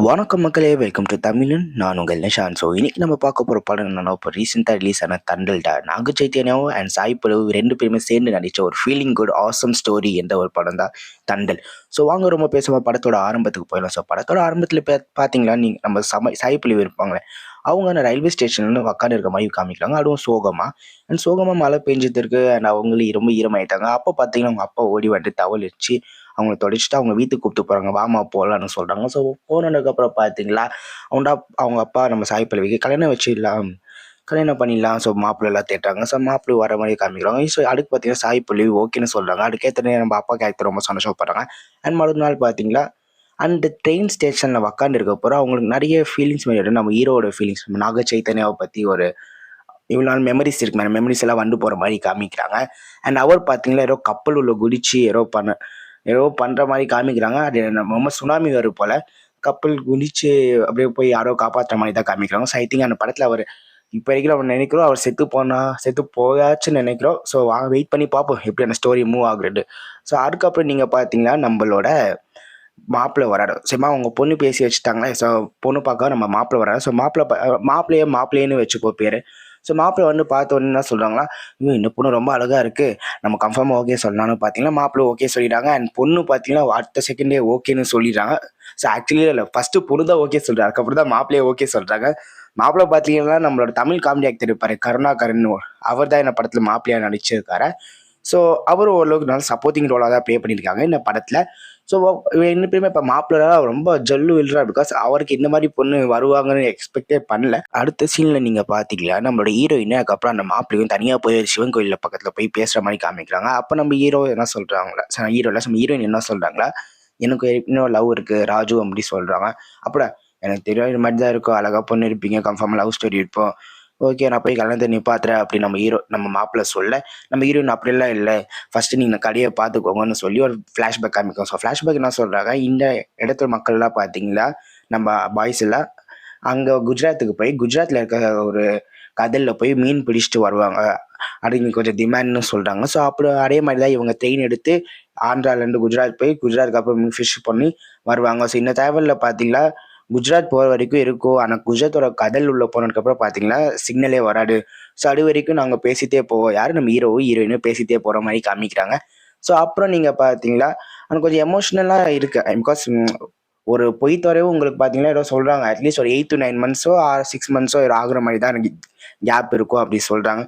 வணக்கம் மக்களே, welcome to தமிழன். நான் உங்கள் நிஷான். இன்னைக்கு நம்ம பார்க்க போகிற படம் என்னன்னா, இப்போ ரீசெண்டாக ரிலீஸ் ஆன தண்டல்டா. நாக சைத்தன்யாவும் அண்ட் சாய் பல்லவி ரெண்டு பேருமே சேர்ந்து நடித்த ஒரு ஃபீலிங் குட் ஆசம் ஸ்டோரி என்ற ஒரு படம் தான் தண்டல். வாங்க ரொம்ப பேசுவோம், படத்தோட ஆரம்பத்துக்கு போயிடலாம். படத்தோட ஆரம்பத்தில் பார்த்தீங்களா, நீங்கள் நம்ம சாய் பல்லவி இருப்பாங்களே, அவங்க அந்த ரயில்வே ஸ்டேஷன்ல உட்காந்து இருக்க மாதிரி காமிக்கிறாங்க. அதுவும் சோகமா அண்ட் சோகமா மழை பெஞ்சிட்டு இருக்கு அண்ட் அவங்களும் ரொம்ப ஈரமாயிட்டாங்க. அப்போ பார்த்தீங்கன்னா அவங்க அப்பா ஓடி வந்துட்டு தவள் வச்சு அவங்கள தொடைச்சிட்டு அவங்க வீட்டுக்கு கூப்பிட்டு போகிறாங்க, வாமா போகலான்னு சொல்கிறாங்க. போனதுக்கப்புறம் பார்த்தீங்களா, அவங்க அவங்க அப்பா நம்ம சாய் பல்லவிக்கு கல்யாணம் வச்சிடலாம், கல்யாணம் பண்ணிடலாம். மாப்பிள்ளை எல்லாம் தேட்டாங்க. மாப்பிள்ளை வர மாதிரி காமிக்கிறாங்க. அதுக்கு பார்த்தீங்கன்னா சாய் பல்லவி ஓகேன்னு சொல்கிறாங்க. அதுக்கேற்ற நம்ம அப்பா கேரக்டர் ரொம்ப சந்தோஷப்படுறாங்க. அண்ட் மறுநாள் பார்த்தீங்களா, அந்த ட்ரெயின் ஸ்டேஷனில் உக்காந்து இருக்க போகிற அவங்களுக்கு நிறைய ஃபீலிங்ஸ் மாதிரி நம்ம ஹீரோட ஃபீலிங்ஸ் நாக சைத்தன்யாவை பற்றி ஒரு இவ்வளோ நாள் மெமரிஸ் இருக்கு, மெமரிஸ் எல்லாம் வந்து போகிற மாதிரி காமிக்கிறாங்க. அண்ட் அவர் பார்த்தீங்களா ஏதோ கப்பல் உள்ள குதிச்சு ஏதோ பண்ணுற மாதிரி காமிக்கிறாங்க. அது ரொம்ப சுனாமி வரும் போல் கப்பல் குதிச்சு அப்படியே போய் யாரோ காப்பாற்றுற மாதிரி தான் காமிக்கிறாங்க. ஐ திங்க் அந்த படத்தில் அவர் இப்போ வரைக்கும் நம்ம நினைக்கிறோம் அவர் செத்து போயாச்சுன்னு நினைக்கிறோம். வாங்க வெயிட் பண்ணி பார்ப்போம் எப்படி அந்த ஸ்டோரி மூவ் ஆகுறது. அதுக்கப்புறம் நீங்கள் பார்த்தீங்கன்னா நம்மளோட மாப்பிள்ளை வராரு. சரிம்மா அவங்க பொண்ணு பேசி வச்சுட்டாங்களே. பொண்ணு பார்க்க நம்ம மாப்பிள்ளை வராரு. மாப்பிள்ளையேன்னு வச்சுக்கோ பேர். மாப்பிள்ளை வந்து பார்த்த உடனே என்ன சொல்கிறாங்களா, இந்த பொண்ணு ரொம்ப அழகாக இருக்குது, நம்ம கன்ஃபார்மாக ஓகே சொல்லலாம்னு பார்த்தீங்கன்னா மாப்பிள்ளை ஓகே சொல்லிடுறாங்க. அண்ட் பொண்ணு பார்த்தீங்கன்னா அடுத்த செகண்டே ஓகேன்னு சொல்லிடுறாங்க. ஆக்சுவலி இல்லை, ஃபஸ்ட்டு பொண்ணு தான் ஓகே சொல்கிறாங்க, அதுக்கப்புறம் தான் மாப்பிள்ளையே ஓகே சொல்கிறாங்க. மாப்பிள்ளை பார்த்தீங்கன்னா நம்மளோட தமிழ் காமெடி ஆக்டர் இருப்பார் கருணாகரன், அவர் தான் இந்த படத்தில் மாப்பிள்ளையாக நடிச்சிருக்காரு. அவர் ஓரளவுக்கு நல்லா சப்போர்ட்டிங் ரோலாக தான் ப்ளே பண்ணியிருக்காங்க இந்த படத்தில். ரெண்டு பேருமே இப்போ மாப்பிள்ளை ரொம்ப ஜல்லு விழுறா, பிகாஸ் அவருக்கு இந்த மாதிரி பொண்ணு வருவாங்கன்னு எக்ஸ்பெக்டே பண்ணல. அடுத்த சீனில் நீங்கள் பார்த்தீங்களா, நம்மளோட ஹீரோயின் அதுக்கப்புறம் அந்த மாப்பிள்ளையும் தனியாக போய் சிவன் கோயிலில் பக்கத்தில் போய் பேசுகிற மாதிரி காமிக்கிறாங்க. அப்போ நம்ம ஹீரோ என்ன சொல்கிறாங்களா, ஹீரோயின் என்ன சொல்கிறாங்களா, எனக்கு இன்னும் லவ் இருக்குது ராஜு அப்படி சொல்கிறாங்க. அப்புறம் எனக்கு தெரியும் இது மாதிரி தான் இருக்கும், அழகாக பொண்ணு இருப்பீங்க, கன்ஃபார்மாக லவ் ஸ்டோரி இருப்போம், ஓகே நான் போய் கல்யாணத்தை நிப்பாத்துறேன் அப்படி நம்ம மாப்பிள்ளை சொல்ல, நம்ம ஹீரோயின் அப்படிலாம் இல்லை, ஃபஸ்ட்டு நீங்கள் கடையை பார்த்துக்கோங்கன்னு சொல்லி ஒரு ஃப்ளாஷ்பேக் காமிக்கும். ஃப்ளாஷ்பேக் என்ன சொல்கிறாங்க, இந்த இடத்துல மக்கள்லாம் பார்த்தீங்களா, நம்ம பாய்ஸ் எல்லாம் அங்கே குஜராத்தில் இருக்க ஒரு கடலில் போய் மீன் பிடிச்சிட்டு வருவாங்க, அப்படிங்க கொஞ்சம் டிமாண்ட்னு சொல்கிறாங்க. அப்புறம் அதே மாதிரி தான் இவங்க ட்ரெயின் எடுத்து ஆந்திராலேருந்து குஜராத்துக்கு அப்புறம் ஃபிஷ் பண்ணி வருவாங்க. இந்த தேவலில் பார்த்தீங்களா குஜராத் போகிற வரைக்கும் இருக்கும், ஆனால் குஜராத்தோட கடல் உள்ள போனதுக்கப்புறம் பார்த்தீங்கன்னா சிக்னலே வராது. அது வரைக்கும் நாங்கள் பேசிகிட்டே போவோம், யார் நம்ம ஹீரோயினும் பேசிகிட்டே போகிற மாதிரி காமிக்கிறாங்க. அப்புறம் நீங்கள் பார்த்தீங்களா எனக்கு கொஞ்சம் எமோஷ்னலாக இருக்குது, பிகாஸ் ஒரு பொய்த்தவரையும் உங்களுக்கு பார்த்தீங்கன்னா ஏதோ சொல்கிறாங்க, அட்லீஸ்ட் ஒரு 8 to 9 months 6 months ஆகுற மாதிரி தான் எனக்கு கேப் இருக்கும் அப்படி சொல்கிறாங்க.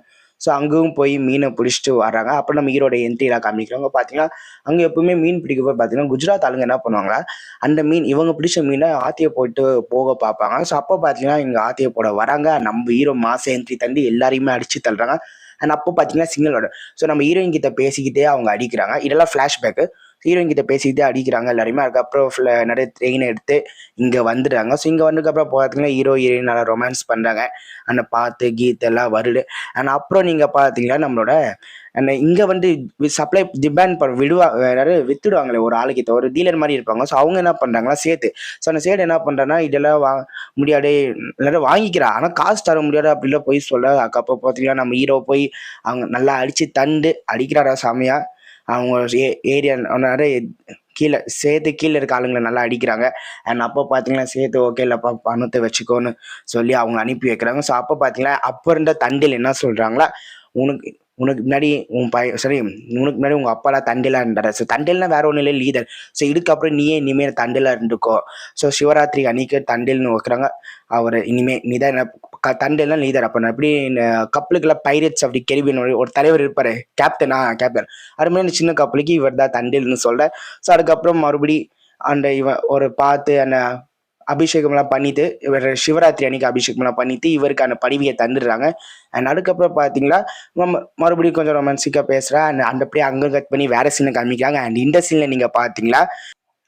அங்கேயும் போய் மீனை பிடிச்சிட்டு வர்றாங்க. அப்புறம் நம்ம ஹீரோட என்ட்ரிலாம் காமிக்கிறவங்க பார்த்தீங்கன்னா அங்கே எப்பவுமே மீன் பிடிக்க போய் பார்த்தீங்கன்னா குஜராத் ஆளுங்க என்ன பண்ணுவாங்களா, அந்த மீன் இவங்க பிடிச்ச மீனை ஆத்தியை போட்டு போக பார்ப்பாங்க. அப்போ பார்த்தீங்கன்னா இங்கே ஆத்தியை போட வராங்க, நம்ம ஹீரோ மாச என்ட்ரி தண்டி எல்லாரையுமே அடிச்சு தள்ளுறாங்க. அண்ட் அப்போ பார்த்தீங்கன்னா சிக்னல் வரும். நம்ம ஹீரோயின் கிட்ட பேசிக்கிட்டே அவங்க அடிக்கிறாங்க. இதெல்லாம் ஃப்ளாஷ்பேக்கு. ஹீரோயின் கிட்ட பேசிக்கிட்டே அடிக்கிறாங்க எல்லாருமே. அதுக்கப்புறம் நிறைய ட்ரெயின் எடுத்து இங்கே வந்துடுறாங்க. இங்கே வந்ததுக்கப்புறம் பார்த்தீங்கன்னா ஹீரோ ஹீரோயின் நல்லா ரொமான்ஸ் பண்ணுறாங்க. அந்த பாட்டு கீத்தெல்லாம் வருது. அண்ட் அப்புறம் நீங்கள் பார்த்தீங்கன்னா நம்மளோட அந்த இங்கே வந்து சப்ளை டிபேண்ட் வித்துடுவாங்களே ஒரு ஆளுக்கிட்ட, ஒரு டீலர் மாதிரி இருப்பாங்க. அவங்க என்ன பண்ணுறாங்களா சேர்த்து. அந்த சேடு என்ன பண்ணுறாங்கன்னா இதெல்லாம் முடியாதே, எல்லாரும் வாங்கிக்கிறா ஆனால் காசு தர முடியாது அப்படிலாம் போய் சொல்ல. அதுக்கப்புறம் பார்த்தீங்கன்னா நம்ம ஹீரோ போய் அவங்க நல்லா அடித்து தண்டு அடிக்கிறாரா சாமியா, அவங்க ஏரியா நிறைய கீழே இருக்க ஆளுங்களை நல்லா அடிக்கிறாங்க. அண்ட் அப்போ பார்த்தீங்கன்னா சேர்த்து ஓகே இல்லைப்பா பணத்தை வச்சுக்கோன்னு சொல்லி அவங்க அனுப்பி வைக்கிறாங்க. அப்போ பார்த்தீங்கன்னா அப்போ இருந்த தண்டில் என்ன சொல்கிறாங்களா, உனக்கு முன்னாடி உனக்கு முன்னாடி உங்கள் அப்பாலாம் தண்டிலாம் இருந்தார். தண்டில்னா வேற ஒன்றும் இல்லை, லீடர். இதுக்கப்புறம் நீயே இனிமேல் தண்டிலாக இருந்துக்கோ. சிவராத்திரி அன்னைக்கு தண்டில்னு வைக்கிறாங்க. அவர் இனிமேல் நீதான் என்ன தண்டில்னா லீடர். அப்போ நான் எப்படி இந்த கப்பலுக்கெல்லாம் பைரட்ஸ் அப்படி கெரிபியன் ஒரு தலைவர் இருப்பார், கேப்டன் அது மாதிரி சின்ன கப்பலுக்கு இவர் தான் தண்டில்னு சொல்கிறேன். அதுக்கப்புறம் மறுபடி அந்த இவன் ஒரு பார்த்து அந்த அபிஷேகம்லாம் பண்ணிட்டு இவர் சிவராத்திரி அன்னைக்கு அபிஷேகம்லாம் பண்ணிட்டு இவருக்கான பதவியை தந்துடுறாங்க. அண்ட் அதுக்கப்புறம் பார்த்தீங்களா மறுபடியும் கொஞ்சம் ரொமான்சிக்காக பேசுகிறேன். அந்த அப்படியே அங்கே கட் பண்ணி வேற சீனை காமிக்கிறாங்க. அண்ட் இந்த சீனில் நீங்கள் பார்த்தீங்களா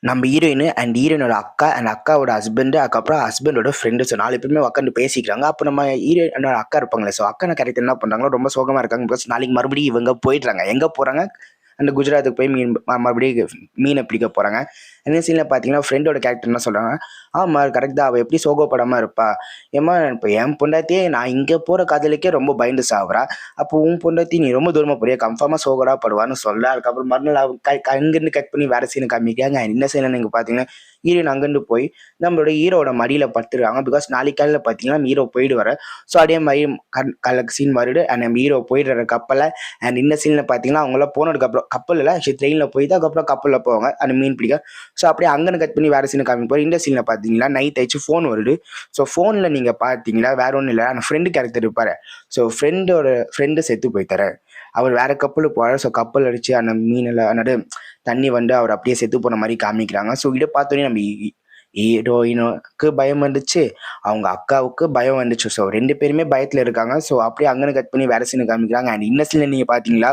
நம்ம ஹீரோயின் அண்ட் ஹீரோயினோட அக்கா அண்ட் அக்காவோட ஹஸ்பண்டு, அதுக்கப்புறம் ஹஸ்பண்டோட ஃப்ரெண்டு 4 பேருமே உட்காந்து பேசிக்கிறாங்க. அப்போ நம்ம ஹீரோயினோட அக்கா இருப்பாங்களே, அக்கா கரெக்ட் என்ன பண்ணுறாங்களோ ரொம்ப சோகமாக இருக்காங்க. பிகாஸ் நாளைக்கு மறுபடியும் இவங்க போயிடுறாங்க. எங்கே போகிறாங்க, அந்த குஜராத்துக்கு போய் மறுபடியும் மீனை பிடிக்க போகிறாங்க. என்ன சீனில் பார்த்தீங்கன்னா ஃப்ரெண்டோட கேரக்டர் என்ன சொல்கிறாங்க, ஆமாம் கரெக்ட் தான், அவள் எப்படி சோகப்படாமல் இருப்பா, ஏமா இப்போ என் பொண்டாட்டியே நான் இங்கே போகிற காதலுக்கே ரொம்ப பயந்து சாவுறா, அப்போ உன் பொண்டாட்டி நீ ரொம்ப தூரமாக போறியா, கன்ஃபார்மாக சோகரா படுவான்னு சொல்ல. அதுக்கப்புறம் மறுநாள் அங்கிருந்து கட் பண்ணி வேறு சீனை காமிக்கிறாங்க. என்ன சீனை நீங்கள் பார்த்தீங்கன்னா ஹீரோயின் அங்கேருந்து போய் நம்மளோட ஹீரோட மடியில் படுத்துருக்காங்க. பிகாஸ் நாளைக்கு காலையில் பார்த்தீங்கன்னா ஹீரோ போயிடுவார். ஸோ அதே மாதிரி சீன் மாறிடு அண்ட் நம்ம ஹீரோ போயிடுற கப்பலை. அண்ட் இந்த சீனில் பார்த்தீங்கன்னா அவங்களாம் போனதுக்கப்புறம் கப்பலில் ஆக்சுவலி ட்ரெயினில் போய் தான் அதுக்கப்புறம் கப்பலில் போவாங்க அந்த மீன் பிடிக்க. ஸோ அப்படியே அங்கே கட் பண்ணி வேறு சீனை காமிக்க போகிறோம். இந்த சீனில் பார்த்தீங்கன்னா நைட் ஆயிடுச்சு, ஃபோன் வருது. ஸோ ஃபோனில் நீங்கள் பார்த்தீங்களா வேற ஒன்றும் இல்லை, அந்த ஃப்ரெண்டு கேரக்டர் இருப்பார். ஸோ ஃப்ரெண்டு செத்து போய்த்தார். அவர் வேற கப்பலுக்கு போவார். ஸோ கப்பல் அடித்து அந்த மீனில் நடு தண்ணி வந்து அவர் அப்படியே செத்து போன மாதிரி காமிக்கிறாங்க. ஸோ இதை பார்த்தோன்னே நம்ம ஹீரோயினுக்கு பயம் வந்துச்சு, அவங்க அக்காவுக்கு பயம் வந்துச்சு. ஸோ 2 பேருமே பயத்தில் இருக்காங்க. ஸோ அப்படியே அங்கே கட் பண்ணி வேற சீனை காமிக்கிறாங்க. அண்ட் இந்த சீனில் நீங்கள் பார்த்தீங்களா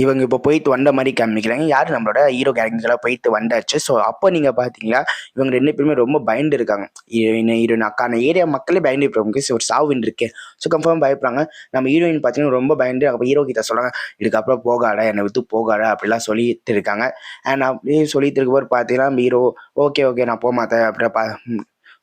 இவங்க இப்போ போயிட்டு வந்த மாதிரி காமிக்கிறாங்க. யார் நம்மளோட ஹீரோ கேரக்டர்லாம் போயிட்டு வந்தாச்சு. ஸோ அப்போ நீங்கள் பார்த்தீங்களா இவங்க 2 பேருமே ரொம்ப பயந்து இருக்காங்க. ஹீரோயின் அக்கான ஏரியா மக்களே பயந்து இருப்பாங்க. ஸோ ஒரு சாவின் இருக்கு. ஸோ கன்ஃபார்ம் பயப்படுறாங்க. நம்ம ஹீரோயின் பார்த்தீங்கன்னா ரொம்ப பயந்து அப்போ ஹீரோ கிட்ட சொல்கிறாங்க, இதுக்கப்புறம் போகாட, என்னை விட்டு போகாட அப்படிலாம் சொல்லிட்டு இருக்காங்க. அண்ட் அப்படியே சொல்லிட்டு இருக்கும்போது பார்த்தீங்கன்னா நம்ம ஹீரோ ஓகே நான் போக மாட்டேன் அப்படியே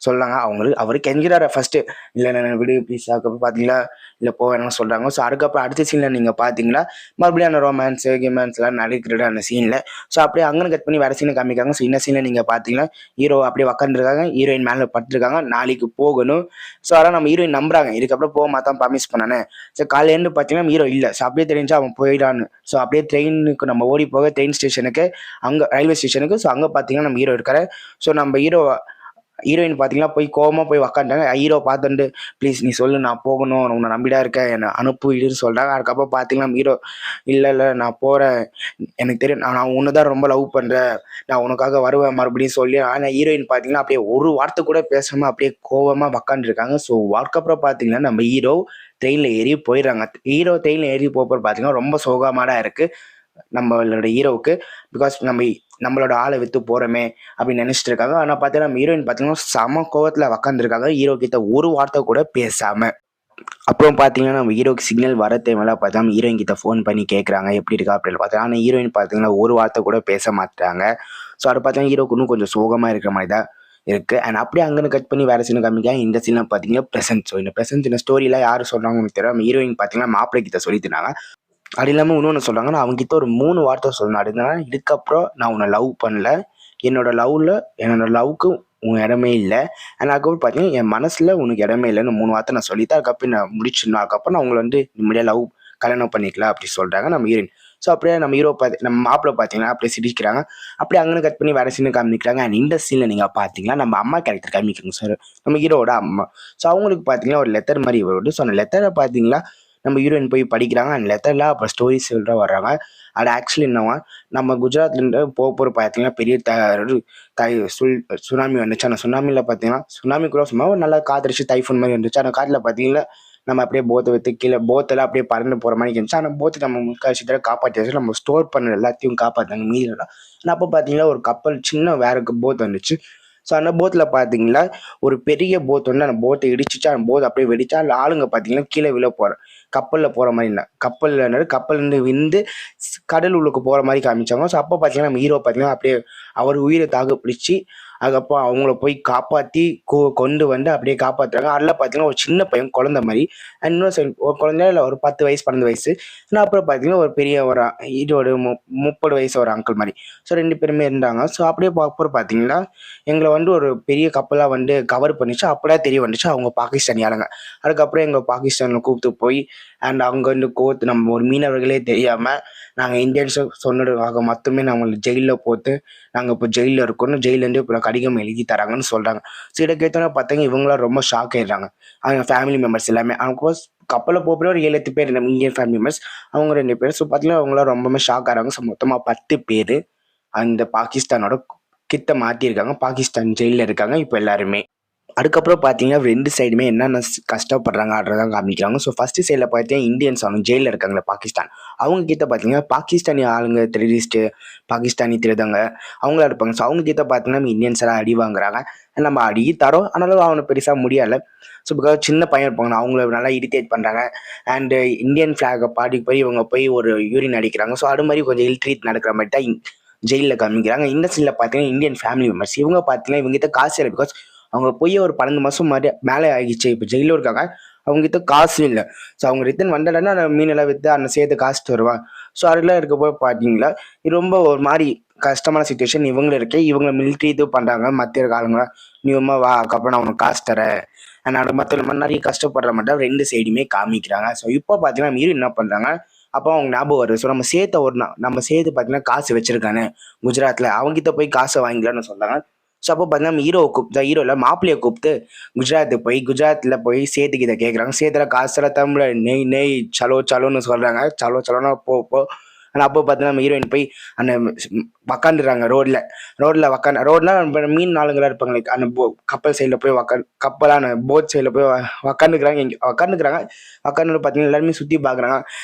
சொல்கிறாங்க. அவருக்கு கெஞ்சிறாரு ஃபஸ்ட்டு, இல்லை நான் விடு ப்ளீஸ். அதுக்கப்புறம் பார்த்தீங்களா இல்லை போவேன்னு சொல்கிறாங்க. ஸோ அதுக்கப்புறம் அடுத்த சீனில் நீங்கள் பார்த்தீங்களா மறுபடியும் அந்த ரொமான்ஸ்லாம் நடக்கிறது அந்த சீனில். ஸோ அப்படியே அங்கே கட் பண்ணி வேறு சீனை காமிக்காங்க. ஸோ இந்த சீனில் நீங்கள் பார்த்தீங்கன்னா ஹீரோ அப்படியே உக்காந்துருக்காங்க, ஹீரோயின் மேலே படுத்துருக்காங்க, நாளைக்கு போகணும். ஸோ அதெல்லாம் நம்ம ஹீரோயின் நம்புறாங்க, இதுக்கப்புறம் போக மாட்டான் ப்ராமிஸ் பண்ணானே. ஸோ காலையிலேருந்து பார்த்தீங்கன்னா ஹீரோ இல்லை. ஸோ அப்படியே தெரிஞ்சு அவன் போயிடான்னு. ஸோ அப்படியே ட்ரெயினுக்கு நம்ம ஓடி போக ட்ரெயின் ஸ்டேஷனுக்கு, அங்கே ரயில்வே ஸ்டேஷனுக்கு. ஸோ அங்கே பார்த்தீங்கன்னா நம்ம ஹீரோ இருக்காரு. ஸோ நம்ம ஹீரோயின் பார்த்தீங்கன்னா போய் கோவமாக போய் உக்காண்டாங்க. ஹீரோ பார்த்துட்டு ப்ளீஸ் நீ சொல்லு, நான் போகணும், உன்னை நம்பிடா இருக்கேன், என்னை அனுப்புன்னு சொல்கிறாங்க. அதுக்கப்புறம் பார்த்தீங்கன்னா ஹீரோ இல்லை நான் போகிறேன், எனக்கு தெரியும், நான் உன்னை தான் ரொம்ப லவ் பண்ணுறேன், நான் உனக்காக வருவேன் மறுபடியும் சொல்லி. ஆனால் ஹீரோயின் பார்த்தீங்கன்னா அப்படியே ஒரு வார்த்தை கூட பேசாமல் அப்படியே கோவமாக உக்காந்துருக்காங்க. ஸோ அதுக்கப்புறம் பார்த்தீங்கன்னா நம்ம ஹீரோ ட்ரெயினில் ஏறி போயிடுறாங்க. ஹீரோ ட்ரெயினில் ஏறி போகிறப்ப பார்த்தீங்கன்னா ரொம்ப சோகமாக இருக்குது நம்மளோட ஹீரோவுக்கு. பிகாஸ் நம்மளோட ஆளை விற்று போகிறோமே அப்படின்னு நினச்சிட்டு இருக்காங்க. ஆனால் பார்த்தீங்கன்னா நம்ம ஹீரோயின் பார்த்தீங்கன்னா செம கோவத்தில் உக்காந்துருக்காங்க, ஹீரோ கிட்ட ஒரு வார்த்தை கூட பேசாமல். அப்புறம் பார்த்தீங்கன்னா நம்ம ஹீரோக்கு சிக்னல் வர டைமெல்லாம் பார்த்தா ஹீரோயின் கிட்ட ஃபோன் பண்ணி கேட்குறாங்க எப்படி இருக்கா அப்படின்னு பார்த்தா. ஆனால் ஹீரோயின் பார்த்தீங்கன்னா ஒரு வார்த்தை கூட பேச மாட்டாங்க. ஸோ அதை பார்த்தீங்கன்னா ஹீரோக்கு இன்னும் கொஞ்சம் சோகமாக இருக்கிற மாதிரி தான் இருக்குது. அண்ட் அப்படியே அங்கே கட் பண்ணி வேறு சீனை காமிக்காங்க. இந்த சீனை பார்த்தீங்கன்னா ப்ரெசன்ட். ஸோ இந்த ப்ரெசன்ட் இந்த ஸ்டோரியில் யார் சொல்கிறாங்கன்னு தெரியும். நம்ம ஹீரோயின் பார்த்தீங்கன்னா மாப்பிள்ளை கிட்ட சொல்லிட்டுனாங்க. அது இல்லாமல் இன்னொன்று சொல்கிறாங்க, நான் அவங்ககிட்ட ஒரு 3 வார்த்தை சொல்லணும். அப்படின்னா இதுக்கப்புறம் நான் உன்னை லவ் பண்ணல, என்னோட லவ்வுக்கு உன் இடமே இல்லை, அண்ட் அதுக்கப்புறம் பார்த்தீங்கன்னா என் மனசில் உனக்கு இடமே இல்லைன்னு 3 வார்த்தை நான் சொல்லிவிட்டு அதுக்கப்புறம் நான் முடிச்சிடணும், அதுக்கப்புறம் நான் உங்களை நிம்மதியாக கல்யாணம் பண்ணிக்கலாம் அப்படி சொல்கிறாங்க நம்ம ஹீரோயின். ஸோ அப்படியே நம்ம ஹீரோ நம்ம மாப்பிள்ளை பார்த்தீங்கன்னா அப்படியே சிரிக்கிறாங்க. அப்படியே அங்கே கட் பண்ணி வேறு சீனை காமிக்கிறாங்க. அண்ட் இந்த சீனில் நீங்கள் பார்த்தீங்கன்னா நம்ம அம்மா கேரக்டர் காமிக்கிறாங்க சார், நம்ம ஹீரோட அம்மா. ஸோ அவங்களுக்கு பார்த்தீங்கன்னா ஒரு லெட்டர் மாதிரி வருது. ஸோ அந்த லெட்டரை பார்த்தீங்களா நம்ம ஹீரோயின் போய் படிக்கிறாங்க. அந்த லெட்டரில் அப்போ ஸ்டோரி சொல்கிற வர்றாங்க. அது ஆக்சுவலி என்னவா நம்ம குஜராத்லேருந்து போகிற பார்த்தீங்கன்னா பெரிய சுனாமி வந்துச்சு. அந்த சுனாமியில் பார்த்தீங்கன்னா சுனாமி கூட சும்மா நல்லா காத்திருச்சு, டைஃபோன் மாதிரி இருந்துச்சு. அந்த காட்டில் பார்த்தீங்கன்னா நம்ம அப்படியே போத்தை வைத்து கீழே போத்தெல்லாம் அப்படியே பறந்து போகிற மாதிரி இருந்துச்சு. ஆனால் போத்தை நம்ம முக்கால்வாசி காப்பாற்றியாச்சு, நம்ம ஸ்டோர் பண்ண எல்லாத்தையும் காப்பாற்றாங்க மீதிலாம். ஆனால் அப்போ பார்த்தீங்கன்னா ஒரு கப்பல் சின்ன வேற போட் வந்துச்சு. ஸோ அந்த போத்தில் பார்த்தீங்கன்னா ஒரு பெரிய போட் வந்து அந்த போட்டை இடிச்சிச்சு. அந்த போட் அப்படியே வெடிச்சா அந்த ஆளுங்க பார்த்தீங்கன்னா கீழே விழ போகிறேன், கப்பலில் போகிற மாதிரி இல்லை, கப்பல்லேருந்து விழுந்து கடல் உள்ளுக்கு போகிற மாதிரி காமிச்சாங்க. ஸோ அப்போ பார்த்தீங்கன்னா நம்ம ஹீரோ பார்த்தீங்கன்னா அப்படியே அவர் உயிரை தாக பிடிச்சி அதுக்கப்புறம் அவங்கள போய் காப்பாற்றி கொண்டு வந்து அப்படியே காப்பாற்றுறாங்க. அதில் பார்த்தீங்கன்னா ஒரு சின்ன பையன் குழந்தை மாதிரி, அண்ட் இன்னொரு ஒரு குழந்தை இல்லை ஒரு 10 வயசு 12 வயசு. ஆனால் அப்புறம் பார்த்தீங்கன்னா ஒரு பெரிய ஒரு இதோட 30 வயசு ஒரு அங்கிள் மாதிரி. ஸோ 2 பேருமே இருந்தாங்க. ஸோ அப்படியே அப்புறம் பார்த்தீங்கன்னா எங்களை ஒரு பெரிய கப்பலாக கவர் பண்ணிச்சு. அப்படியே தெரிய வந்துச்சு அவங்க பாகிஸ்தானி ஆளுங்க. அதுக்கப்புறம் எங்கள் பாகிஸ்தானில் கூப்பிட்டு போய் அண்ட் அங்கேருந்து கோர்த்து நம்ம ஒரு மீனவர்களே தெரியாமல் நாங்கள் இந்தியன்ஸை சொன்னதுக்காக மட்டுமே நம்மளை ஜெயிலில் போட்டு நாங்கள் இப்போ ஜெயிலில் இருக்கணும், ஜெயிலேருந்து இப்போ கடிதம் எழுதி தராங்கன்னு சொல்கிறாங்க. ஸோ இதை கேட்டோன்னா பார்த்தீங்க இவங்களாம் ரொம்ப ஷாக் ஆயிடுறாங்க. அவங்க ஃபேமிலி மெம்பர்ஸ் எல்லாமே அவங்க கப்பலில் போகிற ஒரு 7-8 பேர் நம்ம இந்தியன் ஃபேமிலி மெம்பர்ஸ், அவங்க 2 பேர். ஸோ பார்த்தீங்கன்னா அவங்களாம் ரொம்பவே ஷாக் ஆகிறாங்க. ஸோ மொத்தமாக 10 பேர் அந்த பாகிஸ்தானோட கிட்ட மாட்டியிருக்காங்க, பாகிஸ்தான் ஜெயிலில் இருக்காங்க இப்போ எல்லாருமே. அதுக்கப்புறம் பார்த்தீங்கன்னா 2 சைடுமே என்னென்ன கஷ்டப்படுறாங்க அப்படிதான் காமிக்கிறாங்க. ஸோ ஃபஸ்ட்டு சைடில் பார்த்தீங்கன்னா இந்தியன்ஸ் அவங்க ஜெயிலில் இருக்காங்களே பாகிஸ்தான், அவங்க கிட்ட பார்த்தீங்கன்னா பாகிஸ்தானி ஆளுங்க டெரரிஸ்ட்டு, பாகிஸ்தானி திருடங்க அவங்களா இருப்பாங்க. ஸோ அவங்க கிட்ட பார்த்தீங்கன்னா நம்ம இந்தியன்ஸ் எல்லாம் அடி வாங்குறாங்க. நம்ம அடி தரோம், ஆனாலும் அவனை பெருசாக முடியலை. ஸோ பிகாஸ் சின்ன பையன் இருப்பாங்க, அவங்கள நல்லா இரிட்டேட் பண்ணுறாங்க. அண்டு இந்தியன் ஃப்ளாகை பாடி போய் இவங்க போய் ஒரு யூரின் அடிக்கிறாங்க. ஸோ அது மாதிரி கொஞ்சம் இல்ட்ரீட் நடக்கிற மாதிரி தான் ஜெயிலில் காமிக்கிறாங்க. இந்த சைடில் பார்த்தீங்கன்னா இந்தியன் ஃபேமிலி மெம்பர்ஸ், இவங்க பார்த்தீங்கன்னா இவங்ககிட்ட காசு இல்லை. பிகாஸ் அவங்க போய் ஒரு 12 மாதம் மாதிரி மேலே ஆகிடுச்சு, இப்போ ஜெயிலில் இருக்காங்க, அவங்ககிட்ட காசும் இல்லை. ஸோ அவங்க ரிட்டன் வந்தாங்கன்னா அந்த மீனெல்லாம் விற்று அந்த சேர்த்து காசு வருவாங்க. ஸோ அதெல்லாம் இருக்கப்போ பார்த்தீங்களா இது ரொம்ப ஒரு மாதிரி கஷ்டமான சிச்சுவேஷன் இவங்களும் இருக்கு. இவங்க மிலிட்ரி இது பண்றாங்க. மத்திய ஆளுங்க நீ வா, அதுக்கப்புறம் நான் உனக்கு காசு தரேன். நான் மற்ற நிறைய கஷ்டப்படுற மட்டும் 2 சைடுமே காமிக்கிறாங்க. ஸோ இப்போ பார்த்தீங்கன்னா ஹீரோ என்ன பண்றாங்க, அப்போ அவங்க ஞாபகம் வருது. ஸோ நம்ம சேத்து பார்த்தீங்கன்னா காசு வச்சிருக்கானே குஜராத்ல, அவங்கிட்ட போய் காசை வாங்கிக்கலாம்னு சொல்றாங்க. ஸோ அப்போ பார்த்தீங்கன்னா நம்ம ஹீரோ இல்லை மாப்பிள்ளையை கூப்பிட்டு குஜராத்தில் போய் சேத்துக்கிட்ட கேட்குறாங்க. சேத்துல காசுல தமிழ நெய் நெய் சலோ சலோன்னு சொல்றாங்க. சலோ சலோன்னா போ போ. ஆனால் அப்போ பார்த்தீங்கன்னா நம்ம ஹீரோயின் போய் அந்த உக்காந்துடுறாங்க ரோட்ல மீன் ஆளுங்களா இருப்பாங்க. அந்த கப்பல் சைடில் போய் கப்பலான போட் சைடில் போய் உக்காந்துக்கிறாங்க. இங்கே உக்காந்து பார்த்தீங்கன்னா எல்லாருமே சுற்றி பார்க்குறாங்க.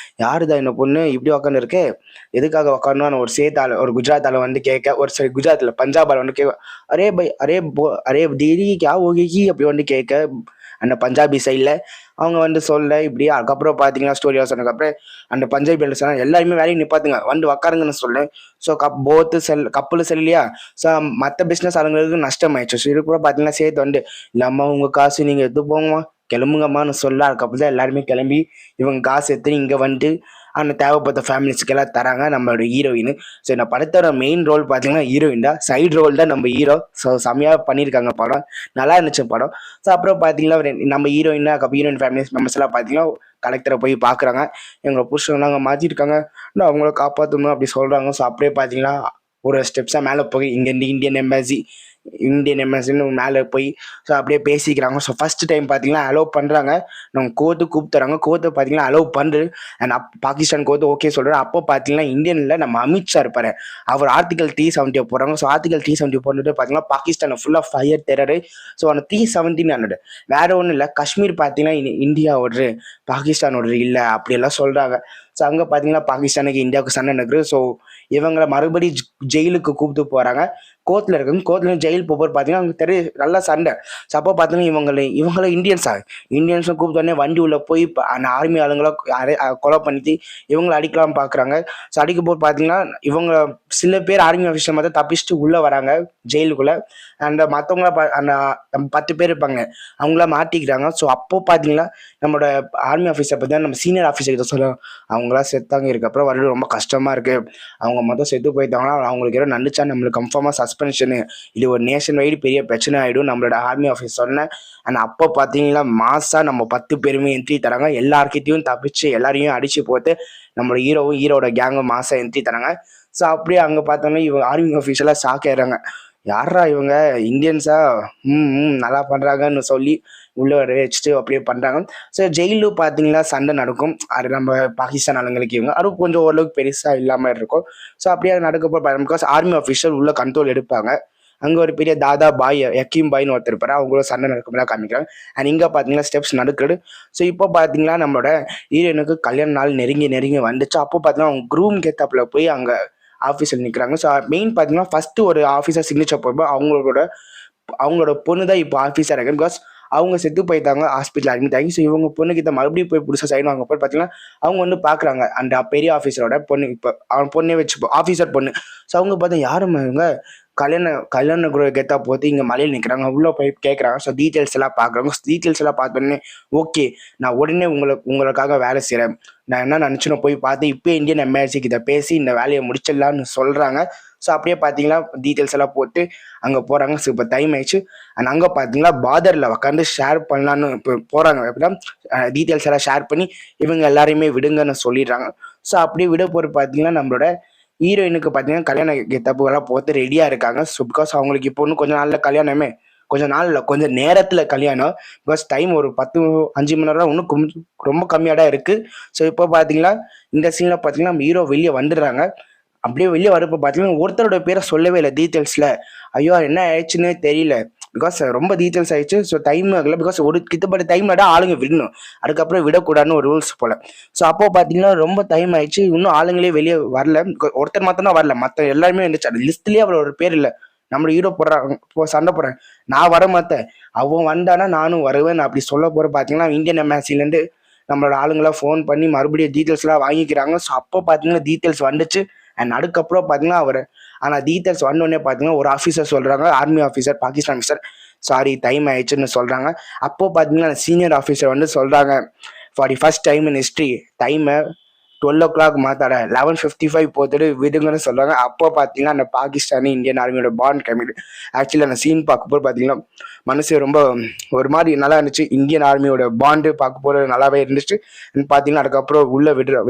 யாருதான் இந்த பொண்ணு இப்படி உக்காந்து இருக்கு, எதுக்காக உக்காரணும் ஒரு குஜராத் ஆளை வந்து கேட்க, ஒரு சரி குஜராத்தில் பஞ்சாப் ஆளை வந்து கேட்க, அரே பை அரே தீதி கே ஓகி அப்படி வந்து கேட்க அந்த பஞ்சாபி சைடில் அவங்க வந்து சொல்ல இப்படி. அதுக்கப்புறம் பார்த்தீங்கன்னா ஸ்டோரியாக சொன்னதுக்கப்புறம் அந்த பஞ்சாபி சொன்னால் எல்லாருமே வேலையை நிப்பாத்துங்க வந்து உக்காருங்கன்னு சொல்ல. ஸோ கப்பல் செல்லையா. ஸோ மற்ற பிஸ்னஸ் ஆளுங்களுக்கு நஷ்டம் ஆயிடுச்சு. ஸோ இது கூட பார்த்தீங்கன்னா சேர்த்து வந்து இல்லாமல் உங்கள் காசு நீங்கள் எடுத்து போங்கம்மா கிளம்புங்கம்மான்னு சொல்ல. அதுக்கப்புறம் தான் எல்லாருமே கிளம்பி இவங்க காசு எடுத்து இங்கே வந்துட்டு அந்த தேவைப்பட்ட ஃபேமிலிஸ்க்கெல்லாம் தராங்க நம்மளோட ஹீரோயின். ஸோ இந்த படத்தோட மெயின் ரோல் பார்த்தீங்கன்னா ஹீரோயின் தான். சைடு ரோல் தான் நம்ம ஹீரோ. ஸோ செம்மையாக பண்ணியிருக்காங்க படம், நல்லா இருந்துச்சு படம். ஸோ அப்புறம் பார்த்தீங்கன்னா நம்ம ஹீரோயின் ஹீரோயின் ஃபேமிலிஸ் மெம்பர்ஸ் எல்லாம் பார்த்தீங்கன்னா கலெக்டரை போய் பார்க்குறாங்க. எங்களை புருஷங்க அங்கே மாற்றிருக்காங்க, நான் அவங்கள காப்பாற்றணும் அப்படி சொல்கிறாங்க. ஸோ அப்படியே பார்த்தீங்கன்னா ஒரு ஸ்டெப்ஸாக மேலே போய் இங்கேருந்து இந்தியன் எம்பசின்னு மேலே போய் ஸோ அப்படியே பேசிக்கிறாங்க. ஸோ ஃபர்ஸ்ட் டைம் பார்த்தீங்கன்னா அலோவ் பண்ணுறாங்க. நம்ம கோர்ட்டு கூப்பிட்டுறாங்க. கோர்ட்டு பார்த்தீங்கன்னா அலோவ் பண்ணுறது அண்ட் பாகிஸ்தான் கோர்ட்டு ஓகே சொல்கிறார். அப்போ பார்த்தீங்கன்னா இந்தியனில் நம்ம அமித்ஷா இருப்பார், அவர் ஆர்டிகல் 370 போடுறாங்க. ஸோ ஆர்டிகல் 370 போட்டுட்டு பார்த்தீங்கன்னா பாகிஸ்தானை ஃபுல்லாக ஃபயர் டெரரு. ஸோ அந்த 370 வேற ஒன்றும் இல்லை, காஷ்மீர் பார்த்தீங்கன்னா இந்தியாவோட பாகிஸ்தானோட இல்லை அப்படியெல்லாம் சொல்கிறாங்க. ஸோ அங்கே பார்த்தீங்கன்னா பாகிஸ்தானுக்கு இந்தியாவுக்கு சண்டை நடக்குது. ஸோ இவங்களை மறுபடியும் ஜெயிலுக்கு கூப்பிட்டு போகிறாங்க. கோர்ட்டில் ஜெயில் போகிற பார்த்தீங்கன்னா அவங்க நல்லா சண்டை. ஸோ அப்போ பார்த்தீங்கன்னா இவங்களை இந்தியன்ஸும் கூப்பிட்டோடனே வண்டி உள்ள போய் அந்த ஆர்மி ஆளுங்களை கொலை பண்ணிட்டு இவங்களை அடிக்கலாம் பார்க்குறாங்க. ஸோ அடிக்கும் போது பார்த்தீங்கன்னா இவங்க சில பேர் ஆர்மி ஆஃபீஸர் மட்டும் தப்பிச்சுட்டு உள்ளே வராங்க ஜெயிலுக்குள்ளே. அந்த மற்றவங்கள அந்த 10 பேர் இருப்பாங்க, அவங்கள மாட்டிக்கிறாங்க. ஸோ அப்போ பார்த்தீங்கன்னா நம்மளோட ஆர்மி ஆஃபீஸர் பார்த்தீங்கன்னா நம்ம சீனியர் ஆஃபீஸர் கிட்ட சொல்லுவோம், அவங்களாம் செத்தாங்க, இதுக்கப்புறம் வரது ரொம்ப கஷ்டமாக இருக்குது, அவங்க மொத்தம் செத்து போயிட்டாங்கன்னா அவங்களுக்கு ஏதோ நடிச்சா நம்மளுக்கு கன்ஃபார்மாக சஸ்பென்ஷனு, இது ஒரு நேஷன் வைடு பெரிய பிரச்சனை ஆகிடும் நம்மளோட ஆர்மி ஆஃபீஸ் சொன்னேன். அண்ட் அப்போ பார்த்தீங்கன்னா மாசாக நம்ம 10 பேருமே என்ட்ரி தராங்க. எல்லார்கிட்டையும் தப்பிச்சு எல்லாரையும் அடித்து போட்டு நம்மளோட ஹீரோட கேங்கும் மாசாக என்ட்ரி தராங்க. ஸோ அப்படியே அங்கே பார்த்தோன்னா இவங்க ஆர்மி ஆஃபீஸெல்லாம் ஷாக் ஆயிடுறாங்க, யாரா இவங்க இந்தியன்ஸா நல்லா பண்ணுறாங்கன்னு சொல்லி உள்ளே வச்சுட்டு அப்படியே பண்ணுறாங்க. ஸோ ஜெயிலு பார்த்தீங்கன்னா சண்டை நடக்கும். அது நம்ம பாகிஸ்தான் ஆளுங்களுக்கு இவங்க அது கொஞ்சம் ஓரளவுக்கு பெருசாக இல்லாமல் இருக்கும். ஸோ அப்படியே நடக்கப்போ பிகாஸ் ஆர்மி ஆஃபீஸர் உள்ள கண்ட்ரோல் எடுப்பாங்க. அங்கே ஒரு பெரிய தாதா பாய் யக்கீம் பாய்னு ஒருத்தர் இருப்பார், அவங்களோட சண்டை நடக்கும்போது காமிக்கிறாங்க. அண்ட் இங்கே பார்த்தீங்கன்னா ஸ்டெப்ஸ் நடக்குது. ஸோ இப்போ பார்த்தீங்கன்னா நம்மளோட ஹீரோனுக்கு கல்யாண நாள் நெருங்கி வந்துச்சு. அப்போ பார்த்தீங்கன்னா அவங்க க்ரூம் கேத்தாப்பில் போய் அங்கே ஆஃபீஸில் நிற்கிறாங்க. ஸோ மெயின் பார்த்தீங்கன்னா ஃபஸ்ட்டு ஒரு ஆஃபீஸர் சிக்னேச்சர் போகும்போது அவங்களோட பொண்ணு தான் இப்போ ஆஃபீஸராக இருக்கு. பிகாஸ் அவங்க செத்து போயிட்டாங்க, ஹாஸ்பிட்டல் அட்மிட் ஆகி. ஸோ இவங்க பொண்ணுக்கிட்ட மறுபடியும் போய் புதுசாக சைன் வாங்க போய் பார்த்தீங்கன்னா அவங்க வந்து பார்க்குறாங்க அந்த பெரிய ஆஃபீஸரோட பொண்ணு, இப்போ அவன் பொண்ணே வச்சு ஆஃபீஸர் பொண்ணு. ஸோ அவங்க பார்த்தா யாரும் இவங்க கல்யாண குரு கெத்தா போட்டு இங்கே மலையில் நிற்கிறாங்க. உள்ளே போய் கேட்குறாங்க. ஸோ டீட்டெயில்ஸ் எல்லாம் பார்க்குறாங்க. டீட்டெயில்ஸ் எல்லாம் பார்த்தோன்னே ஓகே, நான் உடனே உங்களுக்காக வேலை செய்கிறேன், நான் என்ன நினச்சினோ போய் பார்த்து இப்போ இந்தியன் எம்பாசிக்கு இதை பேசி இந்த வேலையை முடிச்சிடலான்னு சொல்கிறாங்க. ஸோ அப்படியே பார்த்தீங்கன்னா டீட்டெயில்ஸ் எல்லாம் போட்டு அங்கே போகிறாங்க. ஸோ இப்போ டைம் ஆயிடுச்சு. அண்ட் அங்கே பார்த்தீங்கன்னா பார்டரில் உட்காந்து ஷேர் பண்ணலான்னு இப்போ போகிறாங்க. எப்படின்னா டீட்டெயில்ஸ் எல்லாம் ஷேர் பண்ணி இவங்க எல்லாரையுமே விடுங்கன்னு சொல்லிடுறாங்க. ஸோ அப்படியே விட போகிற பார்த்தீங்கன்னா நம்மளோட ஹீரோயினுக்கு பார்த்தீங்கன்னா கல்யாண கெத்தப்புகள்லாம் போட்டு ரெடியாக இருக்காங்க. ஸோ பிகாஸ் அவங்களுக்கு இப்போ இன்னும் கொஞ்சம் நேரத்தில் கல்யாணம். பிகாஸ் டைம் ஒரு 5 மணி நேரம் இன்னும் ரொம்ப கம்மியாக தான் இருக்குது. ஸோ இப்போ பார்த்தீங்கன்னா இந்த சீனில் பார்த்தீங்கன்னா நம்ம ஹீரோ வெளியே வந்துடுறாங்க. அப்படியே வெளியே வரப்போ பார்த்தீங்கன்னா ஒருத்தரோட பேரை சொல்லவே இல்லை டீட்டெயில்ஸில். ஐயோ என்ன ஆயிடுச்சுன்னு தெரியல, பிகாஸ் ரொம்ப டீட்டெயில்ஸ் ஆயிடுச்சு. ஸோ டைம் ஆகல, பிகாஸ் ஒரு கிட்டப்பட்ட டைம்ல ஆளுங்க விடணும், அதுக்கப்புறம் விடக்கூடாதுன்னு ஒரு ரூல்ஸ் போல. ஸோ அப்போ பார்த்தீங்கன்னா ரொம்ப டைம் ஆயிடுச்சு, இன்னும் ஆளுங்களே வெளியே வரல. ஒருத்தர் மாத்திரம் தான் வரல, மற்ற எல்லாருமே இருந்துச்சு. அந்த லிஸ்ட்லேயே அவர் ஒரு பேர் இல்லை. நம்ம ஹீரோ சண்டை போடுறேன், நான் வர மாட்டேன், அவன் வந்தானா நானும் வருவேன் அப்படி சொல்ல போகிற பார்த்தீங்கன்னா இந்தியன் எம்பாசிலேருந்து நம்மளோட ஆளுங்களாம் ஃபோன் பண்ணி மறுபடியும் டீட்டெயில்ஸ்லாம் வாங்கிக்கிறாங்க. ஸோ அப்போ பார்த்தீங்கன்னா டீட்டெயில்ஸ் வந்துச்சு. அண்ட் அதுக்கப்புறம் பார்த்தீங்கன்னா ஆனால் டீட்டெயில்ஸ் வந்தோடனே பார்த்தீங்கன்னா ஒரு ஆஃபீஸர் சொல்கிறாங்க, army officer, Pakistan officer, sorry time ஆயிடுச்சுன்னு சொல்கிறாங்க. அப்போது பார்த்தீங்கன்னா சீனியர் ஆஃபீஸர் வந்து சொல்கிறாங்க, for the first time in history 12 o'clock மாத்தாட 11:55 போத்துட்டு விடுங்கன்னு சொல்றாங்க. அப்போ பார்த்தீங்கன்னா அந்த பாகிஸ்தானி இந்தியன் ஆர்மியோட பாண்ட் கம்மிடு. ஆக்சுவலி அந்த சீன் பார்க்கும்போது பார்த்தீங்கன்னா மனசு ரொம்ப ஒரு மாதிரி நல்லா இருந்துச்சு. இந்தியன் ஆர்மியோட பாண்டு பார்க்க போது நல்லாவே இருந்துச்சு. பார்த்தீங்கன்னா அதுக்கப்புறம்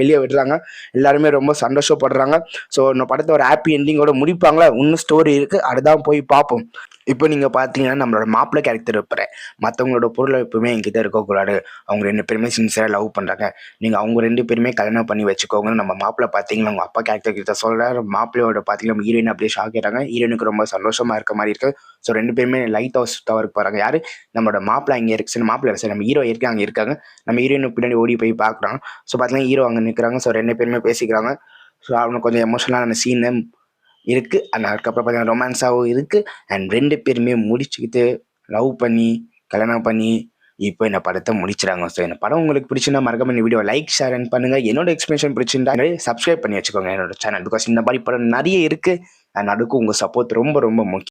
வெளியே விடுறாங்க. எல்லாருமே ரொம்ப சந்தோஷப்படுறாங்க. ஸோ இந்த படத்தை ஒரு ஹாப்பி எண்டிங்கோட முடிப்பாங்களா, இன்னும் ஸ்டோரி இருக்கு, அதுதான் போய் பார்ப்போம். இப்போ நீங்கள் பார்த்தீங்கன்னா நம்மளோட மாப்பிள்ளை கேரக்டர் இருப்பாரு. மற்றவங்களோட பொருளை எப்பவுமே என்கிட்ட இருக்கக்கூடாது, அவங்க 2 பேருமே சின்சியராக லவ் பண்ணுறாங்க, நீங்கள் அவங்க 2 பேருமே கல்யாணம் பண்ணி வச்சுக்கோங்கன்னு நம்ம மாப்பிள்ளை பார்த்தீங்கன்னா அவங்க அப்பா கேரக்டர் கிட்ட சொல்கிறார். மாப்பிள்ளையோட பார்த்தீங்கன்னா ஹீரோயின் அப்படியே ஷாக் ஆகிறாங்க. ஹீரோயினுக்கு ரொம்ப சந்தோஷமாக இருக்க மாதிரி இருக்குது. ஸோ 2 பேருமே லைட் ஹவுஸ் டவருக்கு போகிறாங்க. யார் நம்மளோட மாப்பிள்ளை அங்கே இருக்கு, சரி மாப்பிள்ளை சரி நம்ம ஹீரோ இருக்கு அங்கே இருக்காங்க. நம்ம ஹீரோயினுக்கு பின்னாடி ஓடி போய் பார்க்குறாங்க. ஸோ பார்த்தீங்கன்னா ஹீரோ அங்கே நிற்கிறாங்க. ஸோ 2 பேருமே பேசிக்கிறாங்க. ஸோ அவனுக்கு கொஞ்சம் எமோஷனலான சீனு இருக்குது. அதுக்கப்புறம் பார்த்தீங்கன்னா ரொமான்ஸாகவும் இருக்குது. அண்ட் 2 பேருமே முடிச்சுக்கிட்டு லவ் பண்ணி கல்யாணம் பண்ணி இப்போ இந்த படத்தை முடிச்சிடாங்க. ஸோ இந்த படம் உங்களுக்கு பிடிச்சிருந்தா மறக்காம இந்த வீடியோ லைக் ஷேர் அண்ட் பண்ணுங்கள். என்னோட எக்ஸ்பிளேஷன் பிடிச்சிருந்தா சப்ஸ்கிரைப் பண்ணி வச்சுக்கோங்க என்னோட சேனல். பிகாஸ் இந்த மாதிரி படம் நிறைய இருக்குது. அண்ட் அதுக்கு உங்கள் சப்போர்ட் ரொம்ப ரொம்ப முக்கியம்.